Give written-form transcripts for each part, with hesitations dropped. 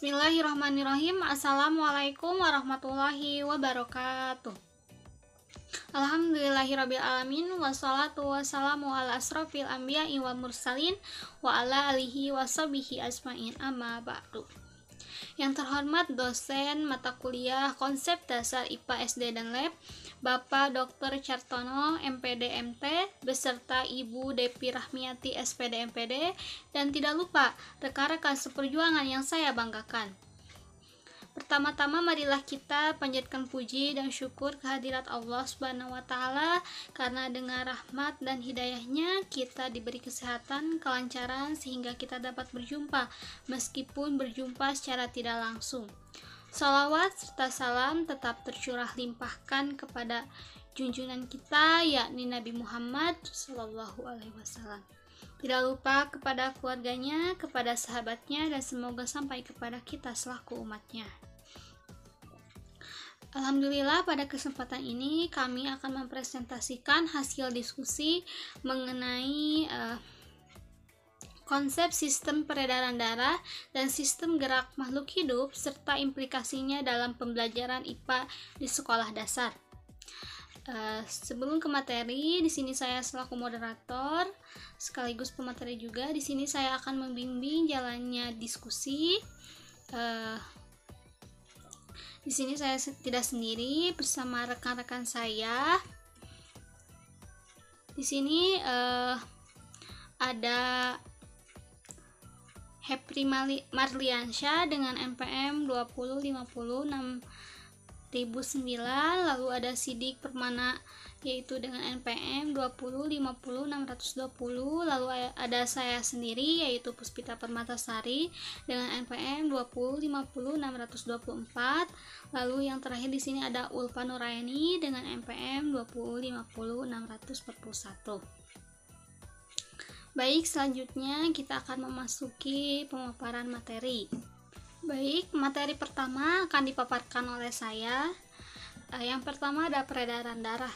Bismillahirrahmanirrahim. Assalamualaikum warahmatullahi wabarakatuh. Alhamdulillahirabbil alamin, wassalatu wassalamu ala asrofil anbiya'i wal mursalin wa ala alihi washabihi ajmain, amma ba'du. Yang terhormat dosen mata kuliah Konsep Dasar IPA SD dan Lab, Bapak Dr. Cartono MPD MT beserta Ibu Depi Rahmiati SPD MPD, dan tidak lupa rekan-rekan seperjuangan yang saya banggakan. Pertama-tama marilah kita panjatkan puji dan syukur kehadirat Allah Subhanahu wa taala, karena dengan rahmat dan hidayahnya kita diberi kesehatan, kelancaran sehingga kita dapat berjumpa meskipun berjumpa secara tidak langsung. Salawat serta salam tetap tercurah limpahkan kepada junjungan kita, yakni Nabi Muhammad SAW. Tidak lupa kepada keluarganya, kepada sahabatnya, dan semoga sampai kepada kita selaku umatnya. Alhamdulillah, pada kesempatan ini kami akan mempresentasikan hasil diskusi mengenai konsep sistem peredaran darah dan sistem gerak makhluk hidup serta implikasinya dalam pembelajaran IPA di sekolah dasar. Sebelum ke materi, di sini saya selaku moderator sekaligus pemateri juga. Di sini saya akan membimbing jalannya diskusi. Di sini saya tidak sendiri, bersama rekan-rekan saya. Di sini ada Hepri Marliansyah dengan NPM 2050609, lalu ada Sidik Permana yaitu dengan NPM 2050620, lalu ada saya sendiri yaitu Puspita Permatasari dengan NPM 2050624, lalu yang terakhir di sini ada Ulfa Nuraini dengan NPM 2050641. Baik, selanjutnya kita akan memasuki pemaparan materi. Baik, materi pertama akan dipaparkan oleh saya. Yang pertama ada peredaran darah.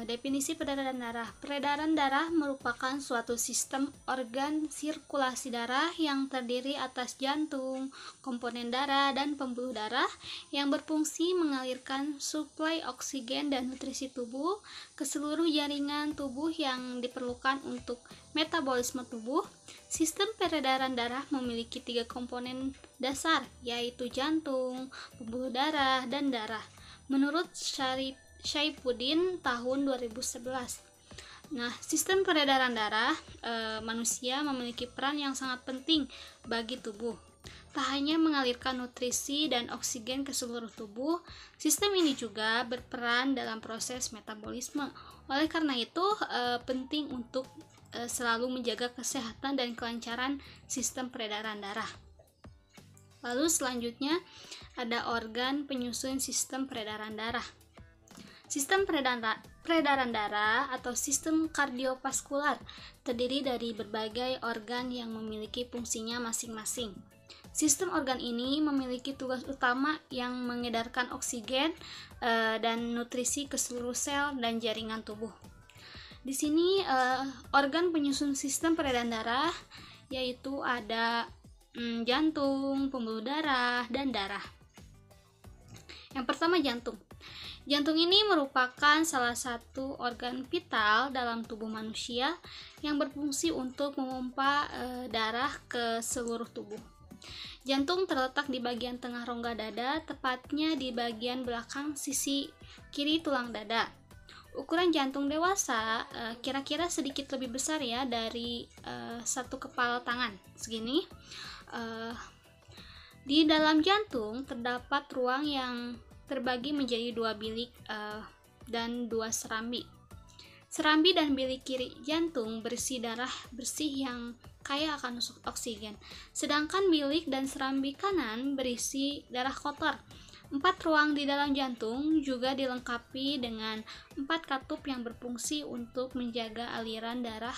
Definisi peredaran darah. Peredaran darah merupakan suatu sistem organ sirkulasi darah yang terdiri atas jantung, komponen darah, dan pembuluh darah yang berfungsi mengalirkan suplai oksigen dan nutrisi tubuh ke seluruh jaringan tubuh yang diperlukan untuk metabolisme tubuh. Sistem peredaran darah memiliki 3 komponen dasar, yaitu jantung, pembuluh darah, dan darah, menurut Syaifuddin tahun 2011. Nah, sistem peredaran darah manusia memiliki peran yang sangat penting bagi tubuh. Tak hanya mengalirkan nutrisi dan oksigen ke seluruh tubuh, sistem ini juga berperan dalam proses metabolisme. Oleh karena itu, penting untuk selalu menjaga kesehatan dan kelancaran sistem peredaran darah. Lalu selanjutnya ada organ penyusun sistem peredaran darah. Sistem peredaran darah atau sistem kardiovaskular terdiri dari berbagai organ yang memiliki fungsinya masing-masing. Sistem organ ini memiliki tugas utama yang mengedarkan oksigen dan nutrisi ke seluruh sel dan jaringan tubuh. Di sini organ penyusun sistem peredaran darah yaitu ada jantung, pembuluh darah, dan darah. Yang pertama, jantung. Jantung ini merupakan salah satu organ vital dalam tubuh manusia yang berfungsi untuk memompa darah ke seluruh tubuh. Jantung terletak di bagian tengah rongga dada, tepatnya di bagian belakang sisi kiri tulang dada. Ukuran jantung dewasa kira-kira sedikit lebih besar ya dari satu kepala tangan, segini. Di dalam jantung terdapat ruang yang terbagi menjadi 2 bilik dan 2 serambi. Serambi dan bilik kiri jantung berisi darah bersih yang kaya akan oksigen, sedangkan bilik dan serambi kanan berisi darah kotor. 4 ruang di dalam jantung juga dilengkapi dengan 4 katup yang berfungsi untuk menjaga aliran darah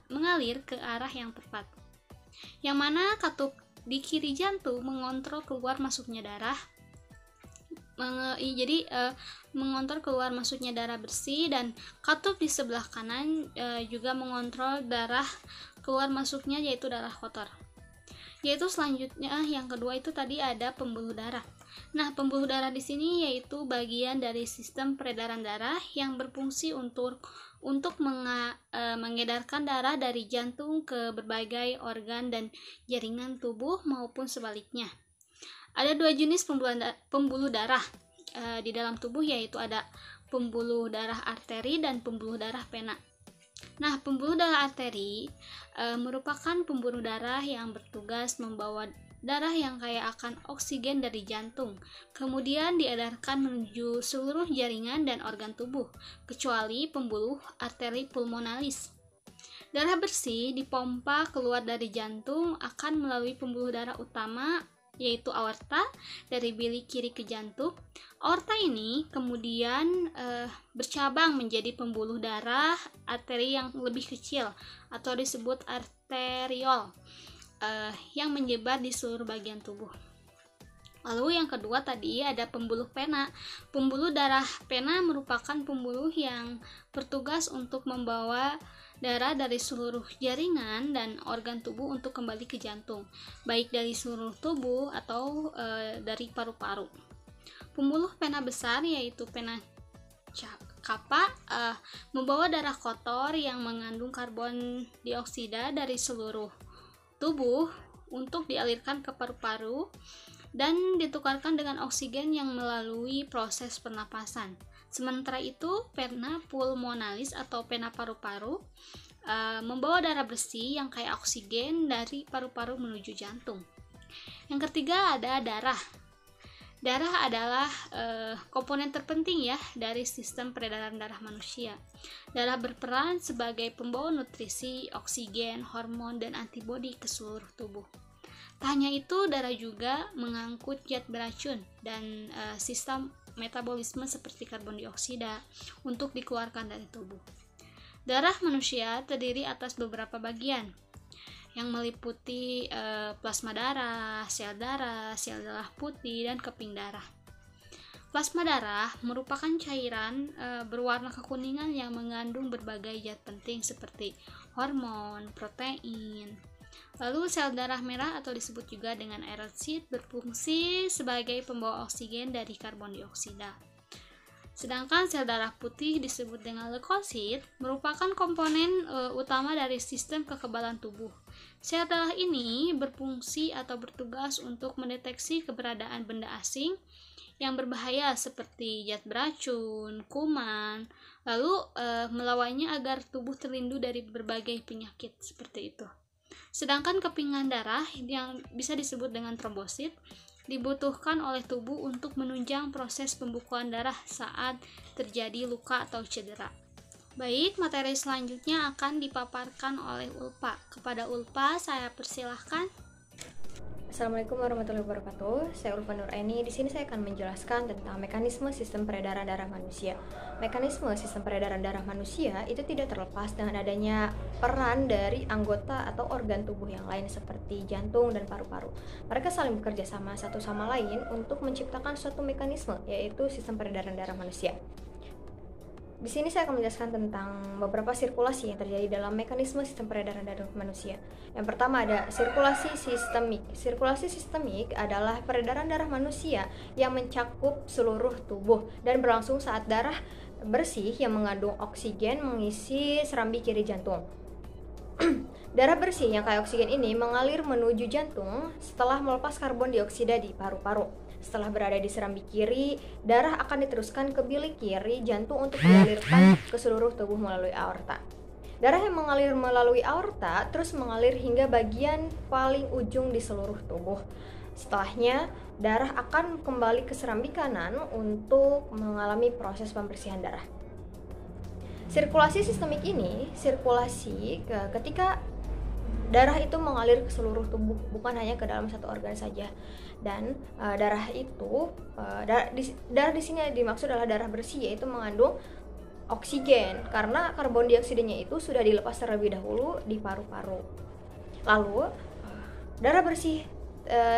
mengalir ke arah yang tepat. Yang mana katup di kiri jantung mengontrol keluar masuknya darah. Mengontrol keluar masuknya darah bersih, dan katup di sebelah kanan juga mengontrol darah keluar masuknya, yaitu darah kotor. Yaitu selanjutnya yang kedua itu tadi ada pembuluh darah. Nah, pembuluh darah di sini yaitu bagian dari sistem peredaran darah yang berfungsi untuk mengedarkan darah dari jantung ke berbagai organ dan jaringan tubuh maupun sebaliknya. Ada dua jenis pembuluh darah di dalam tubuh, yaitu ada pembuluh darah arteri dan pembuluh darah pena. Nah, pembuluh darah arteri merupakan pembuluh darah yang bertugas membawa darah yang kaya akan oksigen dari jantung, kemudian diedarkan menuju seluruh jaringan dan organ tubuh, kecuali pembuluh arteri pulmonalis. Darah bersih dipompa keluar dari jantung akan melalui pembuluh darah utama, yaitu aorta, dari bilik kiri ke jantung. Aorta ini kemudian bercabang menjadi pembuluh darah arteri yang lebih kecil atau disebut arteriol yang menyebar di seluruh bagian tubuh. Lalu yang kedua tadi ada pembuluh pena. Pembuluh darah pena merupakan pembuluh yang bertugas untuk membawa darah dari seluruh jaringan dan organ tubuh untuk kembali ke jantung, baik dari seluruh tubuh atau dari paru-paru. Pembuluh pena besar yaitu pena capa membawa darah kotor yang mengandung karbon dioksida dari seluruh tubuh untuk dialirkan ke paru-paru dan ditukarkan dengan oksigen yang melalui proses pernapasan. Sementara itu, pena pulmonalis atau pena paru-paru membawa darah bersih yang kaya oksigen dari paru-paru menuju jantung. Yang ketiga ada darah. Darah adalah komponen terpenting ya dari sistem peredaran darah manusia. Darah berperan sebagai pembawa nutrisi, oksigen, hormon, dan antibodi ke seluruh tubuh. Tak hanya itu, darah juga mengangkut zat beracun dan sistem metabolisme seperti karbon dioksida untuk dikeluarkan dari tubuh. Darah manusia terdiri atas beberapa bagian yang meliputi plasma darah, sel darah putih, dan keping darah. Plasma darah merupakan cairan berwarna kekuningan yang mengandung berbagai zat penting seperti hormon, protein. Lalu sel darah merah atau disebut juga dengan eritrosit berfungsi sebagai pembawa oksigen dari karbon dioksida. Sedangkan sel darah putih disebut dengan leukosit merupakan komponen utama dari sistem kekebalan tubuh. Sel darah ini berfungsi atau bertugas untuk mendeteksi keberadaan benda asing yang berbahaya seperti zat beracun, kuman, lalu melawannya agar tubuh terlindung dari berbagai penyakit seperti itu. Sedangkan kepingan darah yang bisa disebut dengan trombosit dibutuhkan oleh tubuh untuk menunjang proses pembukuan darah saat terjadi luka atau cedera. Baik, materi selanjutnya akan dipaparkan oleh Ulfa. Kepada Ulfa, saya persilahkan. Assalamualaikum warahmatullahi wabarakatuh. Saya Ulfa Nuraini. Di sini saya akan menjelaskan tentang mekanisme sistem peredaran darah manusia. Mekanisme sistem peredaran darah manusia itu tidak terlepas dengan adanya peran dari anggota atau organ tubuh yang lain seperti jantung dan paru-paru. Mereka saling bekerja sama satu sama lain untuk menciptakan suatu mekanisme, yaitu sistem peredaran darah manusia. Di sini saya akan menjelaskan tentang beberapa sirkulasi yang terjadi dalam mekanisme sistem peredaran darah manusia. Yang pertama ada sirkulasi sistemik. Sirkulasi sistemik adalah peredaran darah manusia yang mencakup seluruh tubuh dan berlangsung saat darah bersih yang mengandung oksigen mengisi serambi kiri jantung. Darah bersih yang kaya oksigen ini mengalir menuju jantung setelah melepas karbon dioksida di paru-paru. Setelah berada di serambi kiri, darah akan diteruskan ke bilik kiri jantung untuk dialirkan ke seluruh tubuh melalui aorta. Darah yang mengalir melalui aorta terus mengalir hingga bagian paling ujung di seluruh tubuh. Setelahnya, darah akan kembali ke serambi kanan untuk mengalami proses pembersihan darah. Sirkulasi sistemik ini ketika darah itu mengalir ke seluruh tubuh, bukan hanya ke dalam satu organ saja. Dan darah di sini dimaksud adalah darah bersih, yaitu mengandung oksigen karena karbon dioksidanya itu sudah dilepas terlebih dahulu di paru-paru. Lalu darah bersih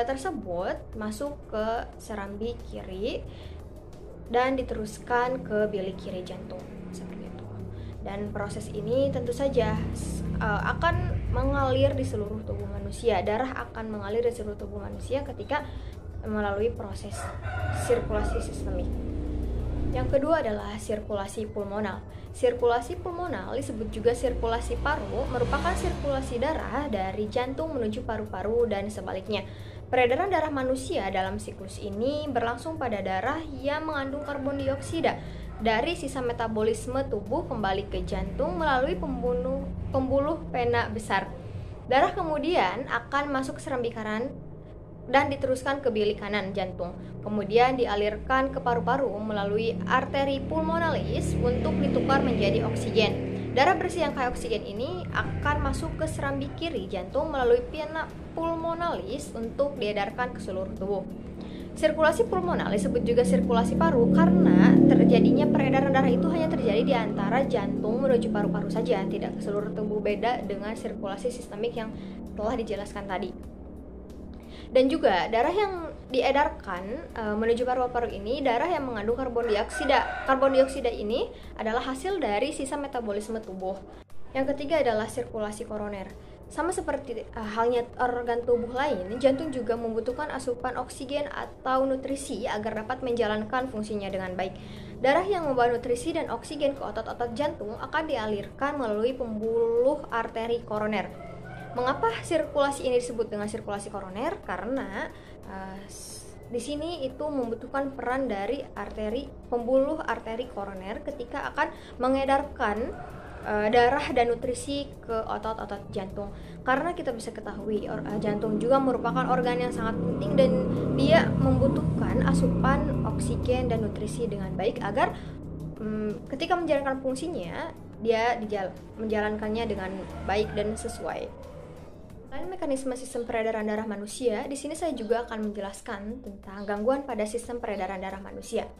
tersebut masuk ke serambi kiri dan diteruskan ke bilik kiri jantung seperti itu. Dan proses ini tentu saja akan mengalir di seluruh tubuh manusia. Darah akan mengalir di seluruh tubuh manusia ketika melalui proses sirkulasi sistemik. Yang kedua adalah sirkulasi pulmonal. Sirkulasi pulmonal disebut juga sirkulasi paru, merupakan sirkulasi darah dari jantung menuju paru-paru dan sebaliknya. Peredaran darah manusia dalam siklus ini berlangsung pada darah yang mengandung karbon dioksida dari sisa metabolisme tubuh kembali ke jantung melalui pembuluh vena besar. Darah kemudian akan masuk ke serambi kanan dan diteruskan ke bilik kanan jantung. Kemudian dialirkan ke paru-paru melalui arteri pulmonalis untuk ditukar menjadi oksigen. Darah bersih yang kaya oksigen ini akan masuk ke serambi kiri jantung melalui vena pulmonalis untuk diedarkan ke seluruh tubuh. Sirkulasi pulmonal disebut juga sirkulasi paru karena terjadinya peredaran darah itu hanya terjadi di antara jantung menuju paru-paru saja, tidak ke seluruh tubuh, beda dengan sirkulasi sistemik yang telah dijelaskan tadi. Dan juga darah yang diedarkan menuju paru-paru ini darah yang mengandung karbon dioksida. Karbon dioksida ini adalah hasil dari sisa metabolisme tubuh. Yang ketiga adalah sirkulasi koroner. Sama seperti halnya organ tubuh lain, jantung juga membutuhkan asupan oksigen atau nutrisi agar dapat menjalankan fungsinya dengan baik. Darah yang membawa nutrisi dan oksigen ke otot-otot jantung akan dialirkan melalui pembuluh arteri koroner. Mengapa sirkulasi ini disebut dengan sirkulasi koroner? Karena di sini itu membutuhkan peran dari pembuluh arteri koroner ketika akan mengedarkan darah dan nutrisi ke otot-otot jantung. Karena kita bisa ketahui jantung juga merupakan organ yang sangat penting dan dia membutuhkan asupan oksigen dan nutrisi dengan baik agar ketika menjalankan fungsinya dia menjalankannya dengan baik dan sesuai. Selain mekanisme sistem peredaran darah manusia, di sini saya juga akan menjelaskan tentang gangguan pada sistem peredaran darah manusia.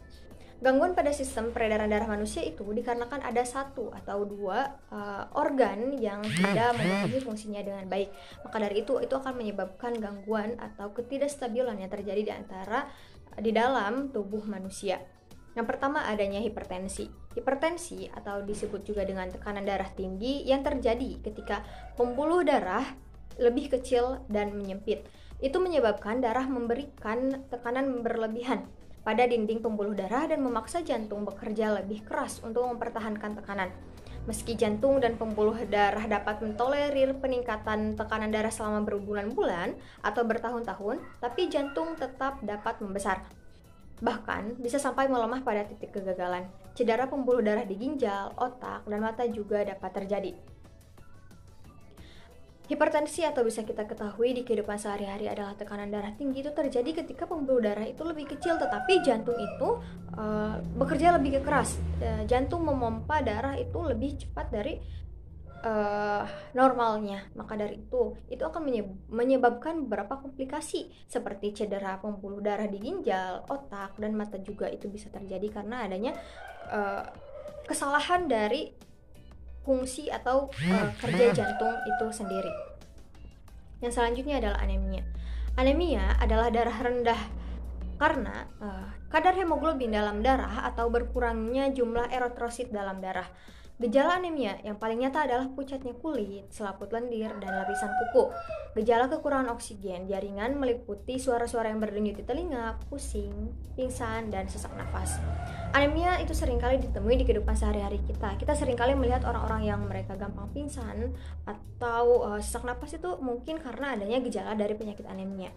Gangguan pada sistem peredaran darah manusia itu dikarenakan ada satu atau dua organ yang tidak memenuhi fungsinya dengan baik. Maka dari itu akan menyebabkan gangguan atau ketidakstabilan yang terjadi di dalam tubuh manusia. Yang pertama adanya hipertensi. Hipertensi atau disebut juga dengan tekanan darah tinggi yang terjadi ketika pembuluh darah lebih kecil dan menyempit. Itu menyebabkan darah memberikan tekanan berlebihan pada dinding pembuluh darah dan memaksa jantung bekerja lebih keras untuk mempertahankan tekanan. Meski jantung dan pembuluh darah dapat mentolerir peningkatan tekanan darah selama berbulan-bulan atau bertahun-tahun, tapi jantung tetap dapat membesar. Bahkan bisa sampai melemah pada titik kegagalan. Cedera pembuluh darah di ginjal, otak, dan mata juga dapat terjadi. Hipertensi atau bisa kita ketahui di kehidupan sehari-hari adalah tekanan darah tinggi itu terjadi ketika pembuluh darah itu lebih kecil tetapi jantung itu bekerja lebih keras. Jantung memompa darah itu lebih cepat dari normalnya. Maka dari itu akan menyebabkan beberapa komplikasi seperti cedera pembuluh darah di ginjal, otak, dan mata juga itu bisa terjadi karena adanya kesalahan dari fungsi atau kerja jantung itu sendiri. Yang selanjutnya adalah anemia. Anemia adalah darah rendah karena kadar hemoglobin dalam darah atau berkurangnya jumlah eritrosit dalam darah. Gejala anemia yang paling nyata adalah pucatnya kulit, selaput lendir, dan lapisan kuku. Gejala kekurangan oksigen jaringan meliputi suara-suara yang berdenyut di telinga, pusing, pingsan, dan sesak nafas. Anemia itu seringkali ditemui di kehidupan sehari-hari kita. Kita seringkali melihat orang-orang yang mereka gampang pingsan atau sesak nafas itu mungkin karena adanya gejala dari penyakit anemia.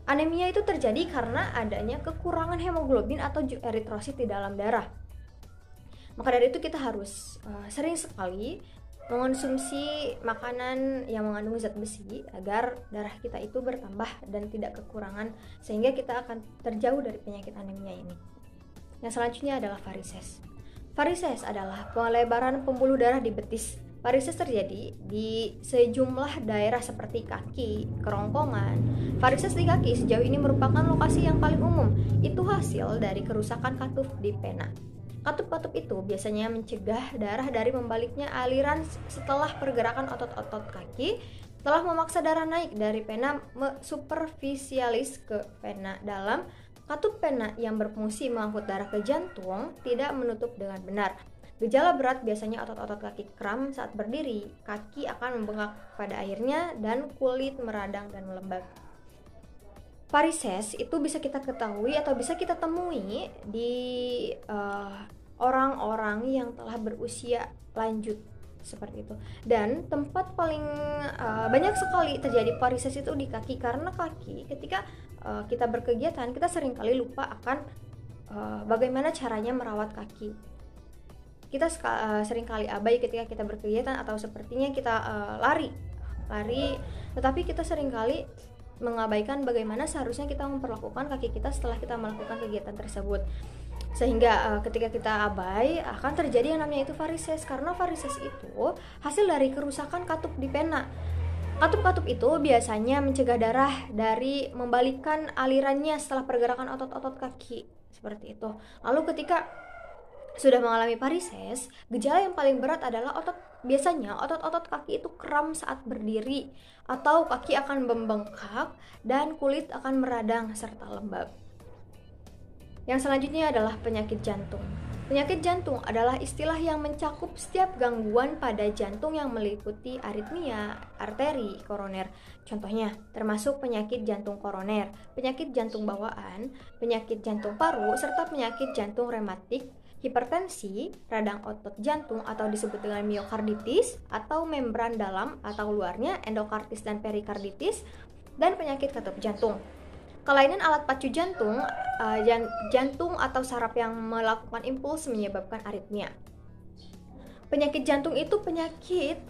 Anemia itu terjadi karena adanya kekurangan hemoglobin atau eritrosit di dalam darah. Maka dari itu kita harus sering sekali mengonsumsi makanan yang mengandung zat besi agar darah kita itu bertambah dan tidak kekurangan sehingga kita akan terjauh dari penyakit anemia ini. Yang selanjutnya adalah varises. Varises adalah pelebaran pembuluh darah di betis. Varises terjadi di sejumlah daerah seperti kaki, kerongkongan. Varises di kaki sejauh ini merupakan lokasi yang paling umum. Itu hasil dari kerusakan katup di vena. Katup-katup itu biasanya mencegah darah dari membaliknya aliran setelah pergerakan otot-otot kaki telah memaksa darah naik dari vena superficialis ke vena dalam. Katup vena yang berfungsi mengangkut darah ke jantung tidak menutup dengan benar. Gejala berat biasanya otot-otot kaki kram saat berdiri, kaki akan membengkak pada akhirnya, dan kulit meradang dan melembab. Varises itu bisa kita ketahui atau bisa kita temui di orang-orang yang telah berusia lanjut seperti itu. Dan tempat paling banyak sekali terjadi varises itu di kaki, karena kaki ketika kita berkegiatan kita seringkali lupa akan bagaimana caranya merawat kaki. Kita seringkali abai ketika kita berkegiatan, atau sepertinya kita lari, tetapi kita seringkali mengabaikan bagaimana seharusnya kita memperlakukan kaki kita setelah kita melakukan kegiatan tersebut. Sehingga ketika kita abai akan terjadi yang namanya itu varises, karena varises itu hasil dari kerusakan katup di pena. Katup-katup itu biasanya mencegah darah dari membalikkan alirannya setelah pergerakan otot-otot kaki, seperti itu. Lalu ketika sudah mengalami varises, gejala yang paling berat adalah biasanya otot-otot kaki itu kram saat berdiri, atau kaki akan membengkak dan kulit akan meradang serta lembab. Yang selanjutnya adalah penyakit jantung. Penyakit jantung adalah istilah yang mencakup setiap gangguan pada jantung yang meliputi aritmia arteri koroner. Contohnya, termasuk penyakit jantung koroner, penyakit jantung bawaan, penyakit jantung paru, serta penyakit jantung rematik, hipertensi, radang otot jantung atau disebut dengan miokarditis, atau membran dalam atau luarnya, endokardis dan perikarditis, dan penyakit katup jantung. Kelainan alat pacu jantung, jantung atau saraf yang melakukan impuls menyebabkan aritmia. Penyakit jantung itu penyakit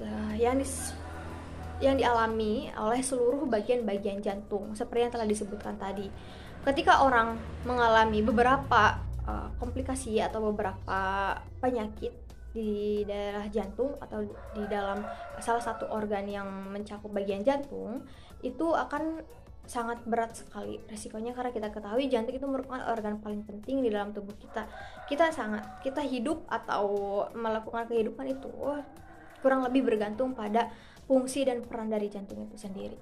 yang dialami oleh seluruh bagian-bagian jantung, seperti yang telah disebutkan tadi. Ketika orang mengalami beberapa komplikasi atau beberapa penyakit di daerah jantung atau di dalam salah satu organ yang mencakup bagian jantung, itu akan sangat berat sekali resikonya, karena kita ketahui jantung itu merupakan organ paling penting di dalam tubuh kita. Kita hidup atau melakukan kehidupan itu kurang lebih bergantung pada fungsi dan peran dari jantung itu sendiri.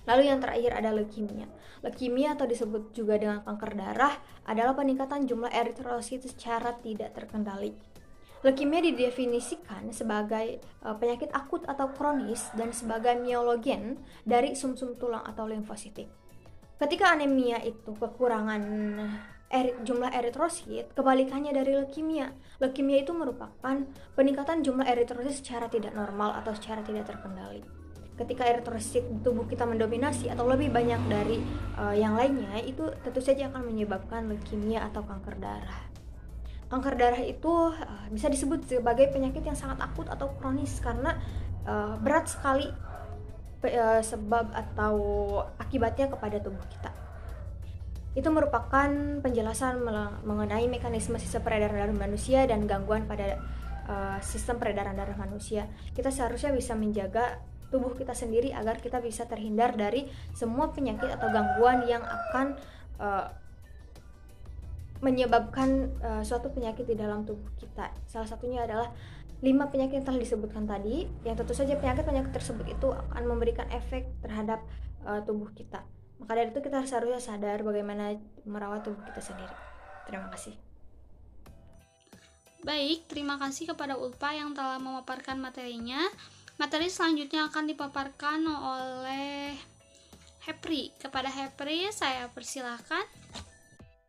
Lalu yang terakhir ada leukemia. Leukemia atau disebut juga dengan kanker darah adalah peningkatan jumlah eritrosit secara tidak terkendali. Leukemia didefinisikan sebagai penyakit akut atau kronis dan sebagai miologen dari sumsum tulang atau limfositik. Ketika anemia itu kekurangan jumlah eritrosit, kebalikannya dari leukemia. Leukemia itu merupakan peningkatan jumlah eritrosit secara tidak normal atau secara tidak terkendali. Ketika eritrosit tubuh kita mendominasi atau lebih banyak dari yang lainnya, itu tentu saja akan menyebabkan leukemia atau kanker darah. Kanker darah itu bisa disebut sebagai penyakit yang sangat akut atau kronis, karena berat sekali sebab atau akibatnya kepada tubuh kita. Itu merupakan penjelasan mengenai mekanisme sistem peredaran darah manusia dan gangguan pada sistem peredaran darah manusia. Kita seharusnya bisa menjaga tubuh kita sendiri agar kita bisa terhindar dari semua penyakit atau gangguan yang akan menyebabkan suatu penyakit di dalam tubuh kita. Salah satunya adalah 5 penyakit yang telah disebutkan tadi, yang tentu saja penyakit-penyakit tersebut itu akan memberikan efek terhadap tubuh kita. Maka dari itu kita harusnya sadar bagaimana merawat tubuh kita sendiri. Terima kasih. Baik, terima kasih kepada Ulfa yang telah memaparkan materinya. Materi selanjutnya akan dipaparkan oleh Hepri. Kepada Hepri, saya persilahkan.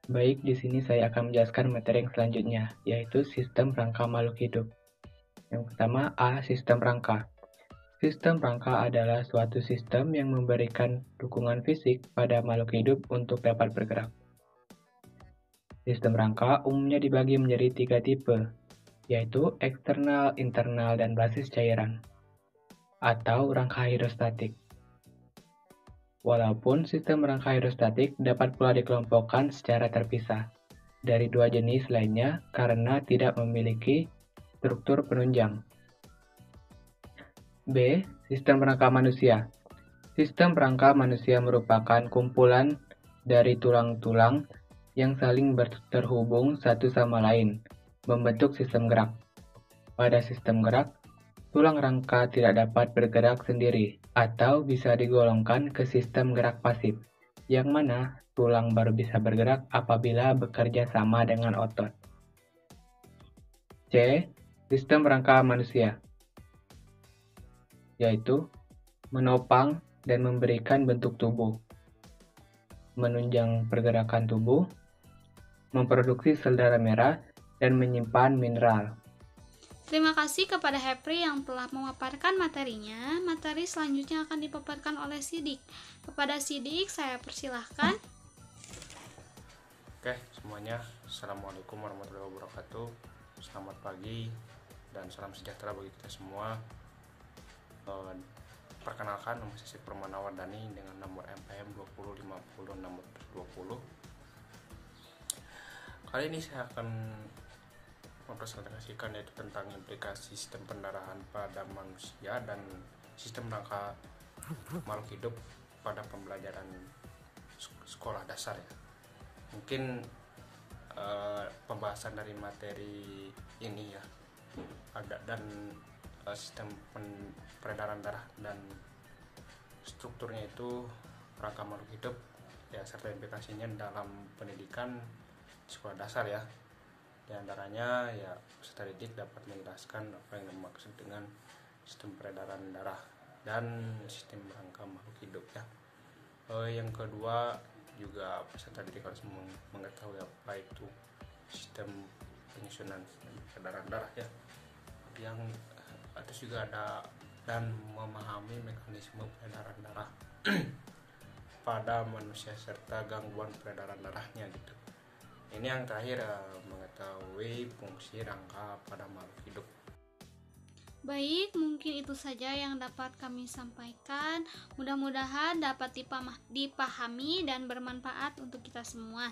Baik, di sini saya akan menjelaskan materi yang selanjutnya, yaitu sistem rangka makhluk hidup. Yang pertama, A. Sistem rangka. Sistem rangka adalah suatu sistem yang memberikan dukungan fisik pada makhluk hidup untuk dapat bergerak. Sistem rangka umumnya dibagi menjadi 3 tipe, yaitu eksternal, internal, dan basis cairan, atau rangka hidrostatik. Walaupun sistem rangka hidrostatik dapat pula dikelompokkan secara terpisah dari 2 jenis lainnya karena tidak memiliki struktur penunjang. B. Sistem rangka manusia. Sistem rangka manusia merupakan kumpulan dari tulang-tulang yang saling terhubung satu sama lain, membentuk sistem gerak. Pada sistem gerak, tulang rangka tidak dapat bergerak sendiri atau bisa digolongkan ke sistem gerak pasif, yang mana tulang baru bisa bergerak apabila bekerja sama dengan otot. C. Sistem rangka manusia, yaitu menopang dan memberikan bentuk tubuh, menunjang pergerakan tubuh, memproduksi sel darah merah, dan menyimpan mineral. Terima kasih kepada Hepri yang telah memaparkan materinya. Materi selanjutnya akan dipaparkan oleh Sidik. Kepada Sidik, saya persilahkan. Oke, semuanya. Assalamualaikum warahmatullahi wabarakatuh. Selamat pagi dan salam sejahtera bagi kita semua. Perkenalkan, nama saya Permana Wardani dengan nomor MPM 20506020. Kali ini saya akan mempresentasikan yaitu tentang implikasi sistem pendarahan pada manusia dan sistem rangka makhluk hidup pada pembelajaran sekolah dasar ya. Mungkin pembahasan dari materi ini ya ada dan sistem peredaran darah dan strukturnya itu rangka makhluk hidup ya, serta implikasinya dalam pendidikan sekolah dasar ya. Di antaranya ya peserta didik dapat menjelaskan apa yang dimaksud dengan sistem peredaran darah dan sistem rangka makhluk hidup ya. Yang kedua juga peserta didik harus mengetahui apa itu sistem penyusunan peredaran darah ya. Yang atas juga ada dan memahami mekanisme peredaran darah pada manusia serta gangguan peredaran darahnya gitu. Ini yang terakhir mengetahui fungsi rangka pada makhluk hidup. Baik, mungkin itu saja yang dapat kami sampaikan. Mudah-mudahan dapat dipahami dan bermanfaat untuk kita semua.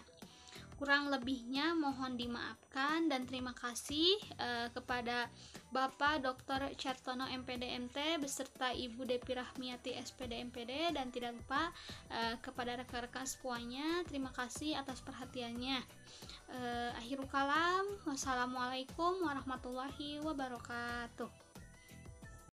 Kurang lebihnya mohon dimaafkan dan terima kasih kepada Bapak Dr. Certono MPD MT beserta Ibu Depi Rahmiati SPD MPD, dan tidak lupa kepada rekan-rekan semuanya, terima kasih atas perhatiannya. Akhirul kalam, wassalamualaikum warahmatullahi wabarakatuh.